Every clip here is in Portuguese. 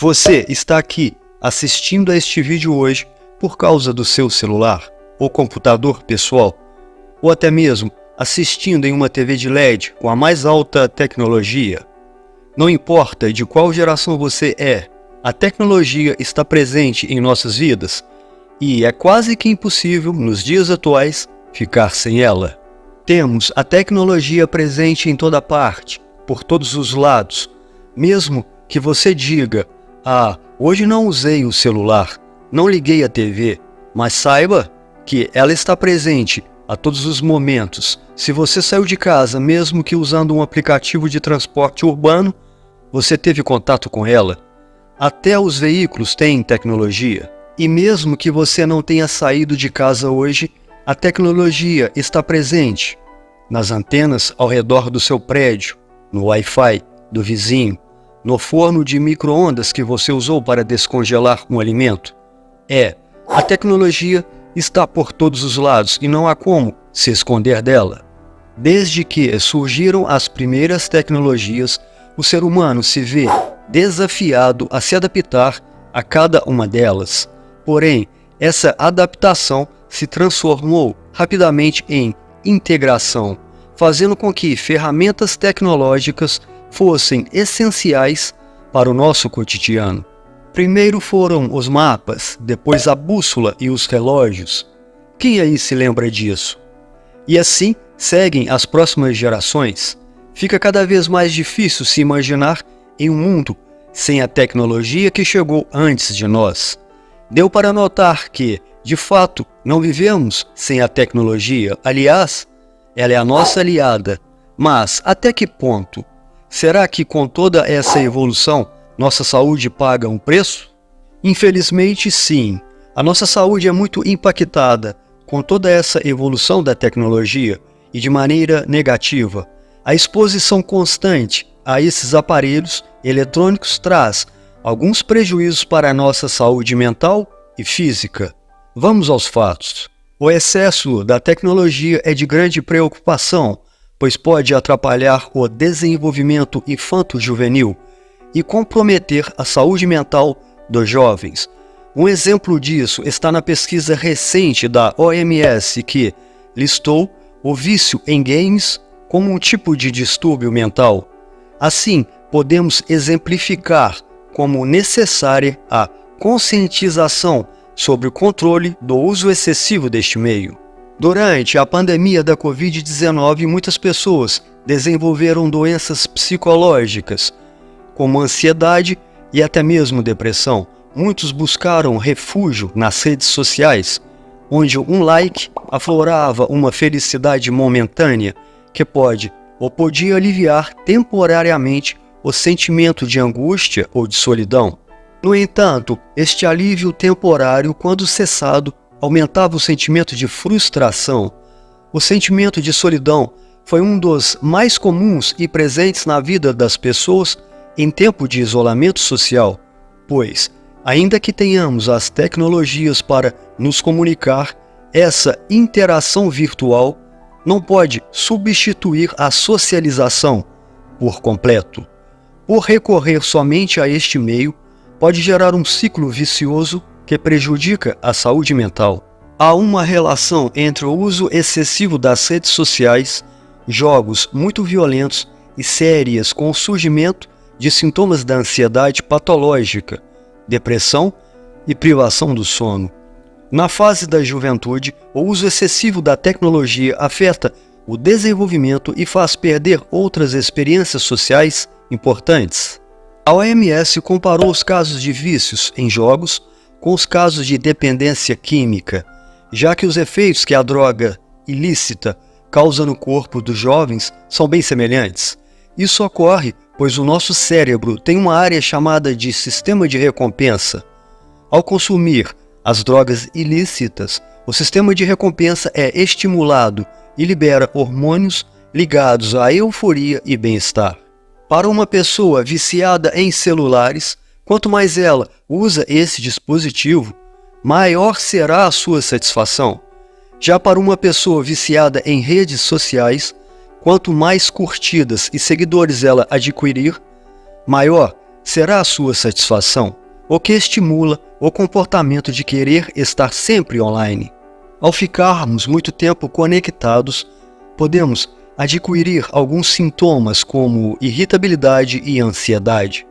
Você está aqui assistindo a este vídeo hoje por causa do seu celular ou computador pessoal, ou até mesmo assistindo em uma TV de LED com a mais alta tecnologia. Não importa de qual geração você é, a tecnologia está presente em nossas vidas e é quase que impossível, nos dias atuais, ficar sem ela. Temos a tecnologia presente em toda parte, por todos os lados. Mesmo que você diga, hoje não usei o celular, não liguei a TV, mas saiba que ela está presente a todos os momentos. Se você saiu de casa, mesmo que usando um aplicativo de transporte urbano, você teve contato com ela. Até os veículos têm tecnologia. E mesmo que você não tenha saído de casa hoje, a tecnologia está presente nas antenas ao redor do seu prédio, no Wi-Fi do vizinho, no forno de micro-ondas que você usou para descongelar um alimento. A tecnologia está por todos os lados e não há como se esconder dela. Desde que surgiram as primeiras tecnologias, o ser humano se vê desafiado a se adaptar a cada uma delas. Porém, essa adaptação se transformou rapidamente em integração, fazendo com que ferramentas tecnológicas fossem essenciais para o nosso cotidiano. Primeiro foram os mapas, depois a bússola e os relógios. Quem aí se lembra disso? E assim seguem as próximas gerações. Fica cada vez mais difícil se imaginar em um mundo sem a tecnologia que chegou antes de nós. Deu para notar que, de fato, não vivemos sem a tecnologia. Aliás, ela é a nossa aliada. Mas até que ponto? Será que com toda essa evolução, nossa saúde paga um preço? Infelizmente, sim. A nossa saúde é muito impactada com toda essa evolução da tecnologia e de maneira negativa. A exposição constante a esses aparelhos eletrônicos traz alguns prejuízos para a nossa saúde mental e física. Vamos aos fatos. O excesso da tecnologia é de grande preocupação, pois pode atrapalhar o desenvolvimento infanto-juvenil e comprometer a saúde mental dos jovens. Um exemplo disso está na pesquisa recente da OMS que listou o vício em games como um tipo de distúrbio mental. Assim, podemos exemplificar como necessária a conscientização sobre o controle do uso excessivo deste meio. Durante a pandemia da Covid-19, muitas pessoas desenvolveram doenças psicológicas, como ansiedade e até mesmo depressão. Muitos buscaram refúgio nas redes sociais, onde um like aflorava uma felicidade momentânea que pode ou podia aliviar temporariamente o sentimento de angústia ou de solidão. No entanto, este alívio temporário, quando cessado, aumentava o sentimento de frustração. O sentimento de solidão foi um dos mais comuns e presentes na vida das pessoas em tempo de isolamento social, pois, ainda que tenhamos as tecnologias para nos comunicar, essa interação virtual não pode substituir a socialização por completo. Por recorrer somente a este meio, pode gerar um ciclo vicioso que prejudica a saúde mental. Há uma relação entre o uso excessivo das redes sociais, jogos muito violentos e sérias com o surgimento de sintomas da ansiedade patológica, depressão e privação do sono. Na fase da juventude, o uso excessivo da tecnologia afeta o desenvolvimento e faz perder outras experiências sociais importantes. A OMS comparou os casos de vícios em jogos com os casos de dependência química, já que os efeitos que a droga ilícita causa no corpo dos jovens são bem semelhantes. Isso ocorre pois o nosso cérebro tem uma área chamada de sistema de recompensa. Ao consumir as drogas ilícitas, o sistema de recompensa é estimulado e libera hormônios ligados à euforia e bem-estar. Para uma pessoa viciada em celulares, quanto mais ela usa esse dispositivo, maior será a sua satisfação. Já para uma pessoa viciada em redes sociais, quanto mais curtidas e seguidores ela adquirir, maior será a sua satisfação? O que estimula o comportamento de querer estar sempre online? Ao ficarmos muito tempo conectados, podemos adquirir alguns sintomas como irritabilidade e ansiedade,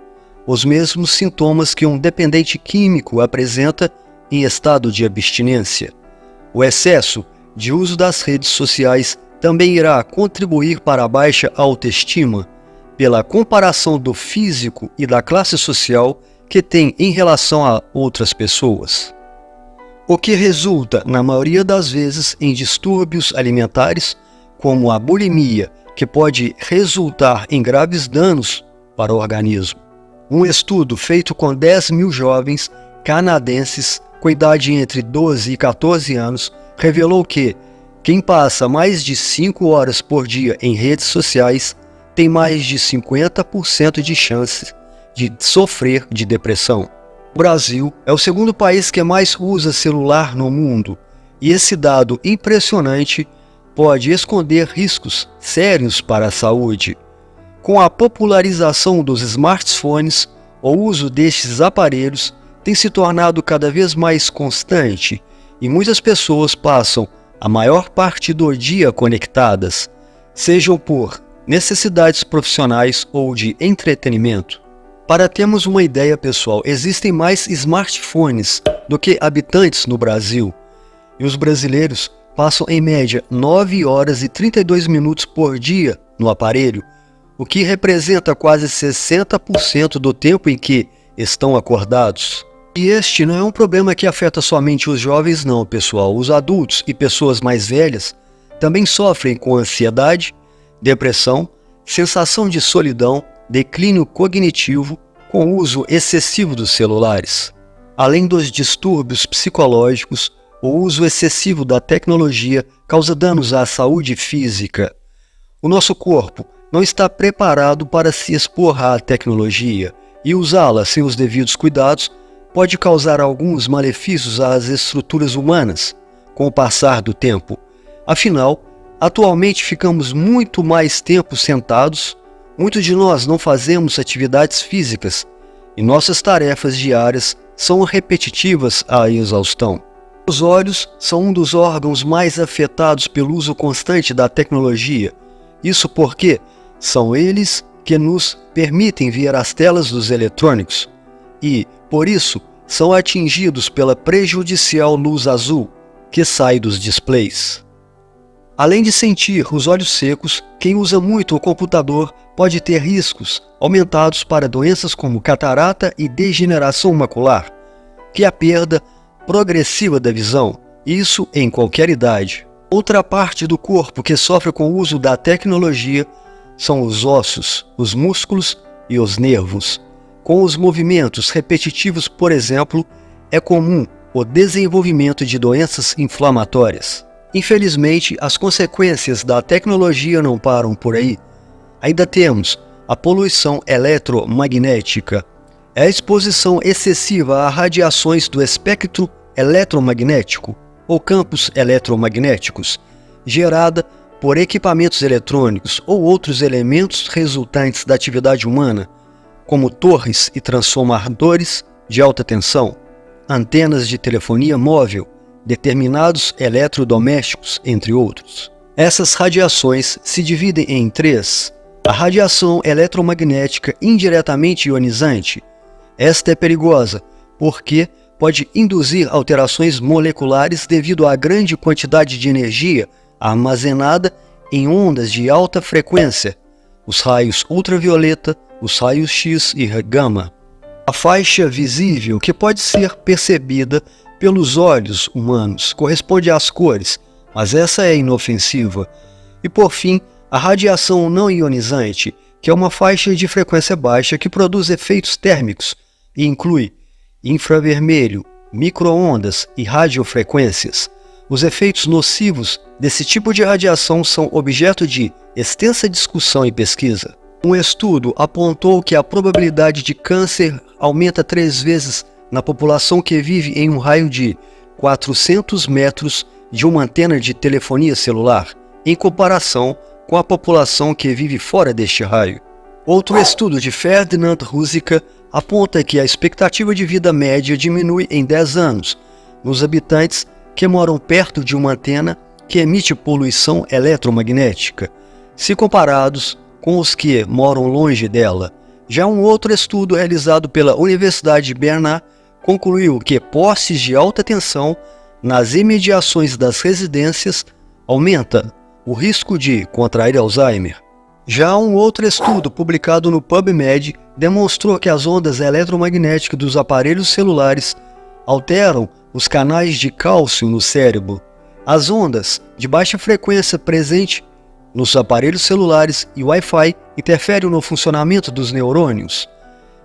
os mesmos sintomas que um dependente químico apresenta em estado de abstinência. O excesso de uso das redes sociais também irá contribuir para a baixa autoestima, pela comparação do físico e da classe social que tem em relação a outras pessoas, o que resulta, na maioria das vezes, em distúrbios alimentares, como a bulimia, que pode resultar em graves danos para o organismo. Um estudo feito com 10 mil jovens canadenses com idade entre 12 e 14 anos revelou que quem passa mais de 5 horas por dia em redes sociais tem mais de 50% de chance de sofrer de depressão. O Brasil é o segundo país que mais usa celular no mundo, e esse dado impressionante pode esconder riscos sérios para a saúde. Com a popularização dos smartphones, o uso destes aparelhos tem se tornado cada vez mais constante e muitas pessoas passam a maior parte do dia conectadas, sejam por necessidades profissionais ou de entretenimento. Para termos uma ideia, pessoal, existem mais smartphones do que habitantes no Brasil, e os brasileiros passam em média 9 horas e 32 minutos por dia no aparelho, o que representa quase 60% do tempo em que estão acordados. E este não é um problema que afeta somente os jovens não, pessoal. Os adultos e pessoas mais velhas também sofrem com ansiedade, depressão, sensação de solidão, declínio cognitivo com o uso excessivo dos celulares. Além dos distúrbios psicológicos, o uso excessivo da tecnologia causa danos à saúde física. O nosso corpo não está preparado para se expor à tecnologia e usá-la sem os devidos cuidados pode causar alguns malefícios às estruturas humanas com o passar do tempo. Afinal, atualmente ficamos muito mais tempo sentados, muitos de nós não fazemos atividades físicas e nossas tarefas diárias são repetitivas à exaustão. Os olhos são um dos órgãos mais afetados pelo uso constante da tecnologia. Isso porque são eles que nos permitem ver as telas dos eletrônicos e, por isso, são atingidos pela prejudicial luz azul que sai dos displays. Além de sentir os olhos secos, quem usa muito o computador pode ter riscos aumentados para doenças como catarata e degeneração macular, que é a perda progressiva da visão, isso em qualquer idade. Outra parte do corpo que sofre com o uso da tecnologia são os ossos, os músculos e os nervos. Com os movimentos repetitivos, por exemplo, é comum o desenvolvimento de doenças inflamatórias. Infelizmente, as consequências da tecnologia não param por aí. Ainda temos a poluição eletromagnética, é a exposição excessiva a radiações do espectro eletromagnético ou campos eletromagnéticos, gerada por equipamentos eletrônicos ou outros elementos resultantes da atividade humana, como torres e transformadores de alta tensão, antenas de telefonia móvel, determinados eletrodomésticos, entre outros. Essas radiações se dividem em três. A radiação eletromagnética indiretamente ionizante. Esta é perigosa, porque pode induzir alterações moleculares devido à grande quantidade de energia armazenada em ondas de alta frequência, os raios ultravioleta, os raios X e gama. A faixa visível, que pode ser percebida pelos olhos humanos, corresponde às cores, mas essa é inofensiva. E por fim, a radiação não ionizante, que é uma faixa de frequência baixa que produz efeitos térmicos e inclui infravermelho, micro-ondas e radiofrequências. Os efeitos nocivos desse tipo de radiação são objeto de extensa discussão e pesquisa. Um estudo apontou que a probabilidade de câncer aumenta 3 vezes na população que vive em um raio de 400 metros de uma antena de telefonia celular, em comparação com a população que vive fora deste raio. Outro estudo de Ferdinand Ruzicka aponta que a expectativa de vida média diminui em 10 anos nos habitantes que moram perto de uma antena que emite poluição eletromagnética, se comparados com os que moram longe dela. Já um outro estudo realizado pela Universidade de Berna concluiu que postes de alta tensão nas imediações das residências aumenta o risco de contrair Alzheimer. Já um outro estudo publicado no PubMed demonstrou que as ondas eletromagnéticas dos aparelhos celulares alteram os canais de cálcio no cérebro. As ondas de baixa frequência presentes nos aparelhos celulares e Wi-Fi interferem no funcionamento dos neurônios.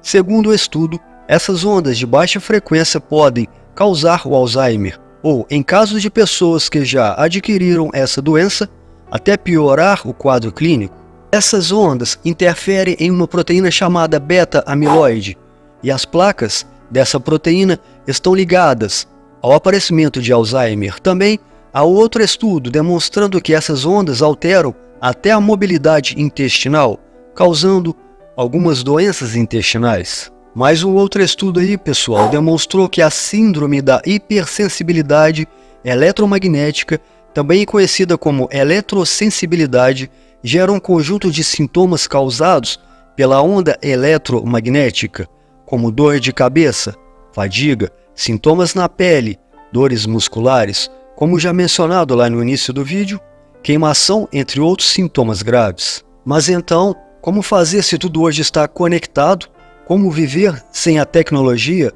Segundo o estudo, essas ondas de baixa frequência podem causar o Alzheimer, ou, em casos de pessoas que já adquiriram essa doença, até piorar o quadro clínico. Essas ondas interferem em uma proteína chamada beta-amiloide, e as placas dessa proteína estão ligadas ao aparecimento de Alzheimer. Também há outro estudo demonstrando que essas ondas alteram até a mobilidade intestinal, causando algumas doenças intestinais. Mais um outro estudo aí, pessoal, demonstrou que a síndrome da hipersensibilidade eletromagnética, também conhecida como eletrosensibilidade, gera um conjunto de sintomas causados pela onda eletromagnética, como dor de cabeça, fadiga, sintomas na pele, dores musculares, como já mencionado lá no início do vídeo, queimação, entre outros sintomas graves. Mas então, como fazer se tudo hoje está conectado? Como viver sem a tecnologia?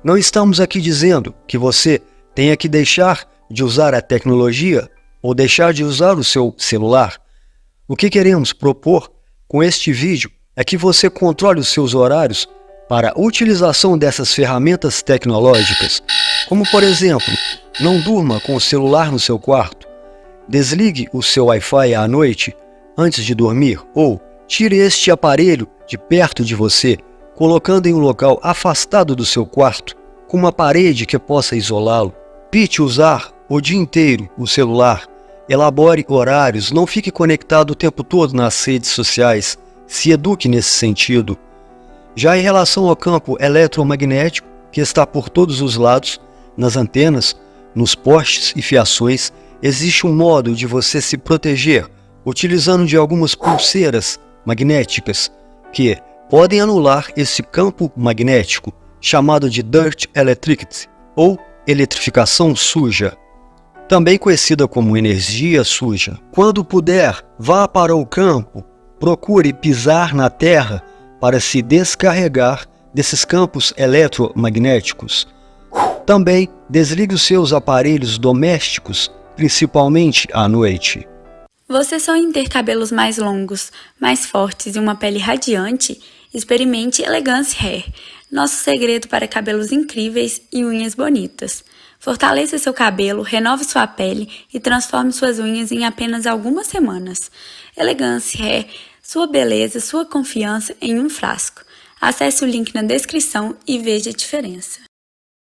Não estamos aqui dizendo que você tenha que deixar de usar a tecnologia ou deixar de usar o seu celular. O que queremos propor com este vídeo é que você controle os seus horários para a utilização dessas ferramentas tecnológicas, como por exemplo, não durma com o celular no seu quarto, desligue o seu Wi-Fi à noite antes de dormir ou tire este aparelho de perto de você, colocando em um local afastado do seu quarto, com uma parede que possa isolá-lo. Evite usar o dia inteiro o celular. Elabore horários, não fique conectado o tempo todo nas redes sociais. Se eduque nesse sentido. Já em relação ao campo eletromagnético, que está por todos os lados, nas antenas, nos postes e fiações, existe um modo de você se proteger, utilizando de algumas pulseiras magnéticas, que podem anular esse campo magnético, chamado de Dirt Electricity, ou eletrificação suja, também conhecida como energia suja. Quando puder, vá para o campo, procure pisar na terra para se descarregar desses campos eletromagnéticos. Também desligue os seus aparelhos domésticos, principalmente à noite. Você sonha em ter cabelos mais longos, mais fortes e uma pele radiante? Experimente Elegance Hair, nosso segredo para cabelos incríveis e unhas bonitas. Fortaleça seu cabelo, renove sua pele e transforme suas unhas em apenas algumas semanas. Elegance Hair, sua beleza, sua confiança em um frasco. Acesse o link na descrição e veja a diferença.